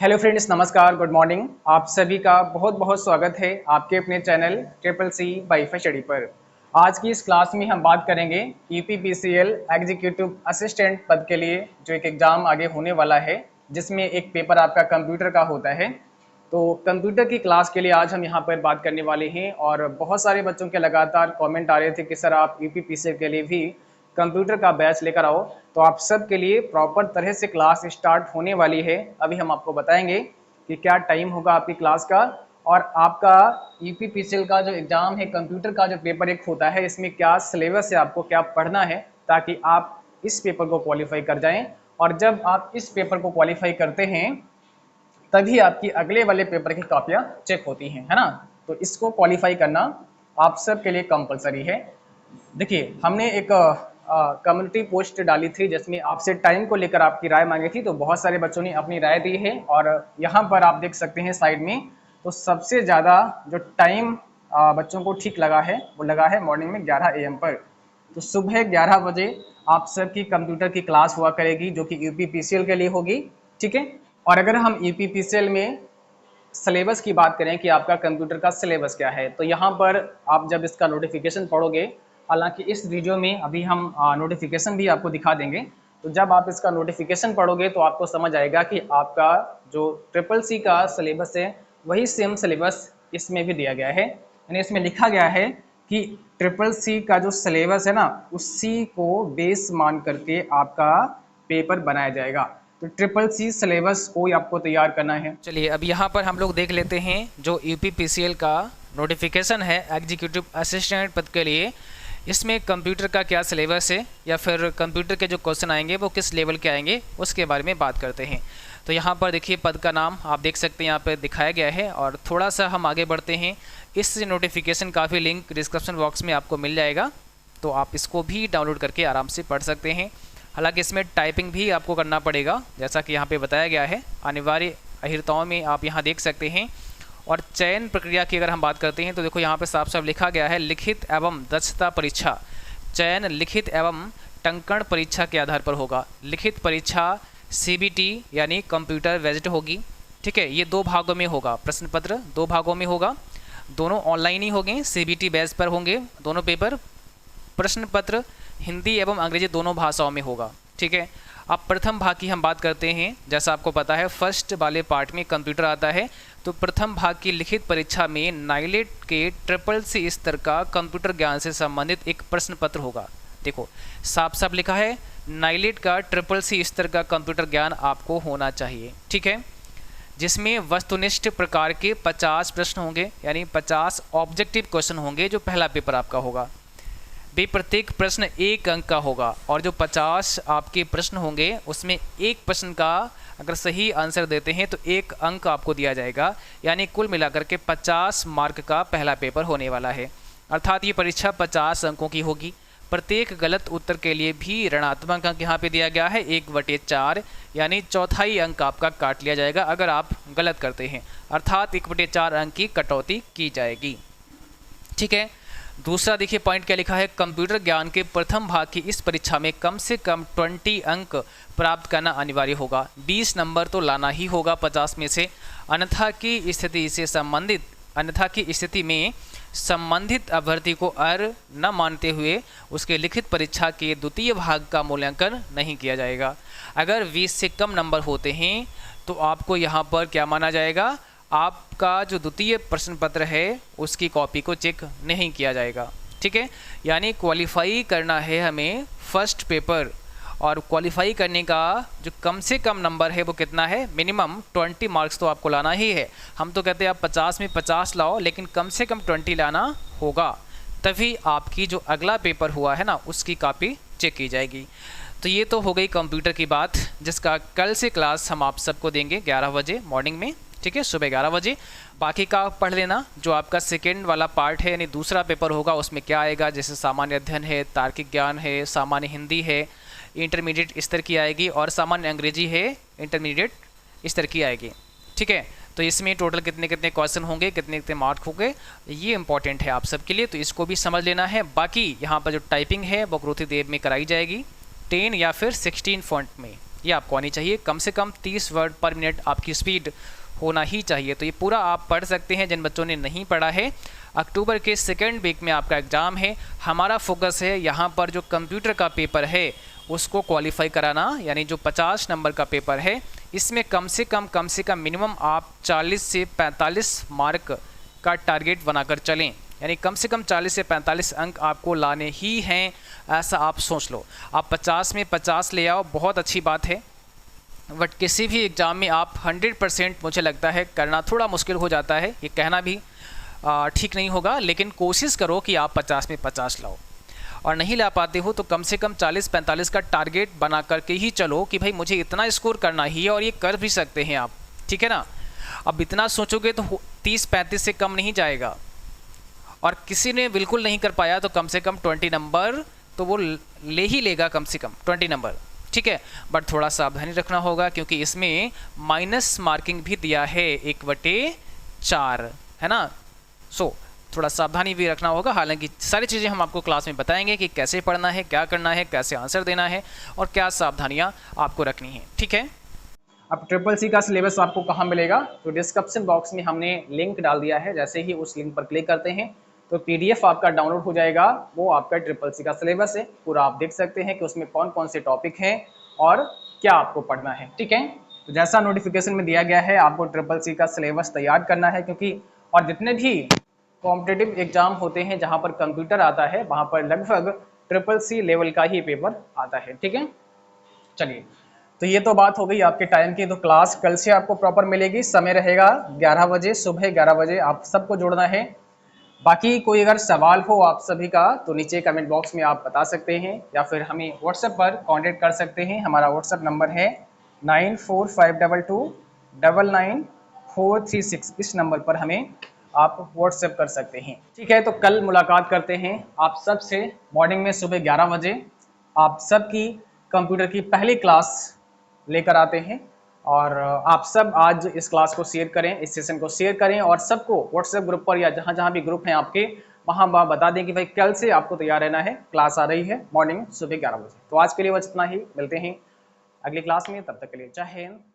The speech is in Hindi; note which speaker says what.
Speaker 1: हेलो फ्रेंड्स, नमस्कार, गुड मॉर्निंग। आप सभी का बहुत बहुत स्वागत है आपके अपने channel triple C wifi study पर। आज की इस क्लास में हम बात करेंगे यूपीपीसीएल एग्जीक्यूटिव असिस्टेंट पद के लिए जो एक एग्ज़ाम आगे होने वाला है, जिसमें एक पेपर आपका कंप्यूटर का होता है। तो कंप्यूटर की क्लास के लिए आज हम यहाँ पर बात करने वाले हैं और बहुत सारे बच्चों के लगातार कमेंट आ रहे थे कि सर आप यूपीपीसीएल के लिए भी कंप्यूटर का बैच लेकर आओ। तो आप सब के लिए प्रॉपर तरह से क्लास स्टार्ट होने वाली है। अभी हम आपको बताएंगे कि क्या टाइम होगा आपकी क्लास का और आपका यूपीपीसीएल का जो एग्ज़ाम है, कंप्यूटर का जो पेपर एक होता है, इसमें क्या सिलेबस है, आपको क्या पढ़ना है ताकि आप इस पेपर को क्वालिफाई कर जाएं। और जब आप इस पेपर को क्वालिफाई करते हैं तभी आपकी अगले वाले पेपर की कॉपियाँ चेक होती हैं, है ना। तो इसको क्वालिफाई करना आप सब के लिए कंपलसरी है। देखिए, हमने एक कम्युनिटी पोस्ट डाली थी जिसमें आपसे टाइम को लेकर आपकी राय मांगी थी। तो बहुत सारे बच्चों ने अपनी राय दी है और यहाँ पर आप देख सकते हैं साइड में, तो सबसे ज़्यादा जो टाइम बच्चों को ठीक लगा है वो लगा है मॉर्निंग में 11 AM पर। तो सुबह 11 बजे आप सबकी कंप्यूटर की क्लास हुआ करेगी जो कि यूपीपीसीएल के लिए होगी, ठीक है। और अगर हम यूपीपीसीएल में सिलेबस की बात करें कि आपका कंप्यूटर का सिलेबस क्या है, तो यहाँ पर आप जब इसका नोटिफिकेशन पढ़ोगे, हालांकि इस वीडियो में अभी हम नोटिफिकेशन भी आपको दिखा देंगे, तो जब आप इसका नोटिफिकेशन पढ़ोगे तो आपको समझ आएगा कि आपका जो ट्रिपल सी का सिलेबस है वही सेम सिलेबस इसमें भी दिया गया है। यानी इसमें लिखा गया है कि ट्रिपल सी का जो सिलेबस है ना, उसी को बेस मान करके आपका पेपर बनाया जाएगा। तो ट्रिपल सी सिलेबस को ही आपको तैयार करना है।
Speaker 2: चलिए अब यहाँ पर हम लोग देख लेते हैं जो यूपीपीसीएल का नोटिफिकेशन है एग्जीक्यूटिव असिस्टेंट पद के लिए। इसमें कंप्यूटर का क्या सिलेबस है या फिर कंप्यूटर के जो क्वेश्चन आएंगे वो किस लेवल के आएंगे उसके बारे में बात करते हैं। तो यहाँ पर देखिए पद का नाम आप देख सकते हैं यहाँ पर दिखाया गया है। और थोड़ा सा हम आगे बढ़ते हैं, इस नोटिफिकेशन का भी लिंक डिस्क्रिप्शन बॉक्स में आपको मिल जाएगा, तो आप इसको भी डाउनलोड करके आराम से पढ़ सकते हैं। हालांकि इसमें टाइपिंग भी आपको करना पड़ेगा जैसा कि यहाँ पे बताया गया है। अनिवार्य अहिर्ताओं में आप यहाँ देख सकते हैं। और चयन प्रक्रिया की अगर हम बात करते हैं तो देखो यहाँ पे साफ साफ लिखा गया है लिखित एवं दक्षता परीक्षा। चयन लिखित एवं टंकण परीक्षा के आधार पर होगा। लिखित परीक्षा CBT यानी कंप्यूटर बेस्ड होगी, ठीक है। ये 2 भागों में होगा, प्रश्न पत्र 2 भागों में होगा, दोनों ऑनलाइन ही होंगे, CBT बेस पर होंगे दोनों पेपर। प्रश्न पत्र हिंदी एवं अंग्रेजी दोनों भाषाओं में होगा, ठीक है। अब प्रथम भाग की हम बात करते हैं। जैसा आपको पता है फर्स्ट वाले पार्ट में कंप्यूटर आता है, तो प्रथम भाग की लिखित परीक्षा में नाइलेट के ट्रिपल सी स्तर का कंप्यूटर ज्ञान से संबंधित एक प्रश्न पत्र होगा। देखो साफ साफ लिखा है नाइलेट का ट्रिपल सी स्तर का कंप्यूटर ज्ञान आपको होना चाहिए, ठीक है। जिसमें वस्तुनिष्ठ प्रकार के 50 प्रश्न होंगे, यानी 50 ऑब्जेक्टिव क्वेश्चन होंगे जो पहला पेपर आपका होगा। भी प्रत्येक प्रश्न 1 अंक का होगा और जो 50 आपके प्रश्न होंगे उसमें एक प्रश्न का अगर सही आंसर देते हैं तो 1 अंक आपको दिया जाएगा। यानी कुल मिलाकर के 50 मार्क का पहला पेपर होने वाला है। अर्थात ये परीक्षा 50 अंकों की होगी। प्रत्येक गलत उत्तर के लिए भी ऋणात्मक अंक यहाँ पे दिया गया है 1/4, यानी चौथाई अंक आपका काट लिया जाएगा अगर आप गलत करते हैं, अर्थात 1/4 अंक की कटौती की जाएगी, ठीक है। दूसरा देखिए पॉइंट क्या लिखा है, कंप्यूटर ज्ञान के प्रथम भाग की इस परीक्षा में कम से कम 20 अंक प्राप्त करना अनिवार्य होगा। 20 नंबर तो लाना ही होगा 50 में से, अन्यथा की स्थिति में संबंधित अभ्यर्थी को अर्ह न मानते हुए उसके लिखित परीक्षा के द्वितीय भाग का मूल्यांकन नहीं किया जाएगा। अगर 20 से कम नंबर होते हैं तो आपको यहाँ पर क्या माना जाएगा, आपका जो द्वितीय प्रश्न पत्र है उसकी कॉपी को चेक नहीं किया जाएगा, ठीक है। यानी क्वालिफाई करना है हमें फर्स्ट पेपर, और क्वालिफाई करने का जो कम से कम नंबर है वो कितना है, मिनिमम 20 मार्क्स तो आपको लाना ही है। हम तो कहते हैं आप 50 में 50 लाओ, लेकिन कम से कम 20 लाना होगा, तभी आपकी जो अगला पेपर हुआ है ना उसकी कॉपी चेक की जाएगी। तो ये तो हो गई कंप्यूटर की बात, जिसका कल से क्लास हम आप सबको देंगे 11 बजे मॉर्निंग में, ठीक है, सुबह 11 बजे। बाकी का पढ़ लेना। जो आपका सेकेंड वाला पार्ट है यानी दूसरा पेपर होगा उसमें क्या आएगा, जैसे सामान्य अध्ययन है, तार्किक ज्ञान है, सामान्य हिंदी है, इंटरमीडिएट स्तर की आएगी, और सामान्य अंग्रेजी है इंटरमीडिएट स्तर की आएगी, ठीक है। तो इसमें टोटल कितने कितने क्वेश्चन होंगे, कितने कितने मार्क होंगे, ये इंपॉर्टेंट है आप सबके लिए, तो इसको भी समझ लेना है। बाकी यहाँ पर जो टाइपिंग है वो क्रोथी देव में कराई जाएगी 10 या फिर 16 फॉन्ट में, ये आपको आनी चाहिए। कम से कम 30 वर्ड पर मिनट आपकी स्पीड होना ही चाहिए। तो ये पूरा आप पढ़ सकते हैं जिन बच्चों ने नहीं पढ़ा है। अक्टूबर के सेकेंड वीक में आपका एग्ज़ाम है। हमारा फोकस है यहाँ पर जो कंप्यूटर का पेपर है उसको क्वालिफाई कराना, यानी जो 50 नंबर का पेपर है इसमें कम से कम मिनिमम आप 40 से 45 मार्क का टारगेट बनाकर चलें, यानी कम से कम 40 से 45 अंक आपको लाने ही हैं, ऐसा आप सोच लो। आप 50 में 50 ले आओ, बहुत अच्छी बात है, बट किसी भी एग्ज़ाम में आप 100% मुझे लगता है करना थोड़ा मुश्किल हो जाता है। ये कहना भी ठीक नहीं होगा, लेकिन कोशिश करो कि आप 50 में 50 लाओ, और नहीं ला पाते हो तो कम से कम 40-45 का टारगेट बना करके ही चलो कि भाई मुझे इतना स्कोर करना ही है, और ये कर भी सकते हैं आप, ठीक है ना। अब इतना सोचोगे तो 30-35 से कम नहीं जाएगा, और किसी ने बिल्कुल नहीं कर पाया तो कम से कम 20 नंबर तो वो ले ही लेगा, कम से कम 20 नंबर, ठीक है। बट थोड़ा सावधानी रखना होगा क्योंकि इसमें माइनस मार्किंग भी दिया है 1/4, है ना। सो थोड़ा सावधानी भी रखना होगा। हालांकि सारी चीज़ें हम आपको क्लास में बताएंगे कि कैसे पढ़ना है, क्या करना है, कैसे आंसर देना है और क्या सावधानियां आपको रखनी है, ठीक है।
Speaker 1: अब ट्रिपल सी का सिलेबस आपको कहाँ मिलेगा, तो डिस्क्रिप्शन बॉक्स में हमने लिंक डाल दिया है। जैसे ही उस लिंक पर क्लिक करते हैं तो PDF आपका डाउनलोड हो जाएगा। वो आपका ट्रिपल सी का सिलेबस है, पूरा आप देख सकते हैं कि उसमें कौन कौन से टॉपिक हैं और क्या आपको पढ़ना है, ठीक है। तो जैसा नोटिफिकेशन में दिया गया है आपको ट्रिपल सी का सिलेबस तैयार करना है, क्योंकि और जितने भी कॉम्पिटिटिव एग्जाम होते हैं जहाँ पर कंप्यूटर आता है वहाँ पर लगभग ट्रिपल सी लेवल का ही पेपर आता है, ठीक है। चलिए, तो ये तो बात हो गई आपके टाइम की। तो क्लास कल से आपको प्रॉपर मिलेगी, समय रहेगा 11 बजे, सुबह 11 बजे आप सबको जुड़ना है। बाकी कोई अगर सवाल हो आप सभी का तो नीचे कमेंट बॉक्स में आप बता सकते हैं, या फिर हमें व्हाट्सएप पर कांटेक्ट कर सकते हैं। हमारा व्हाट्सएप नंबर है 9452299436। इस नंबर पर हमें आप व्हाट्सएप कर सकते हैं, ठीक है। तो कल मुलाकात करते हैं आप सब से मॉर्निंग में, सुबह 11 बजे आप सबकी कंप्यूटर की पहली क्लास लेकर आते हैं। और आप सब आज इस क्लास को शेयर करें, इस सेशन को शेयर करें, और सबको व्हाट्सएप ग्रुप पर या जहाँ जहाँ भी ग्रुप हैं आपके वहाँ बता दें कि भाई कल से आपको तैयार रहना है, क्लास आ रही है मॉर्निंग सुबह 11 बजे। तो आज के लिए बस इतना ही, मिलते हैं अगली क्लास में, तब तक के लिए जय हिंद।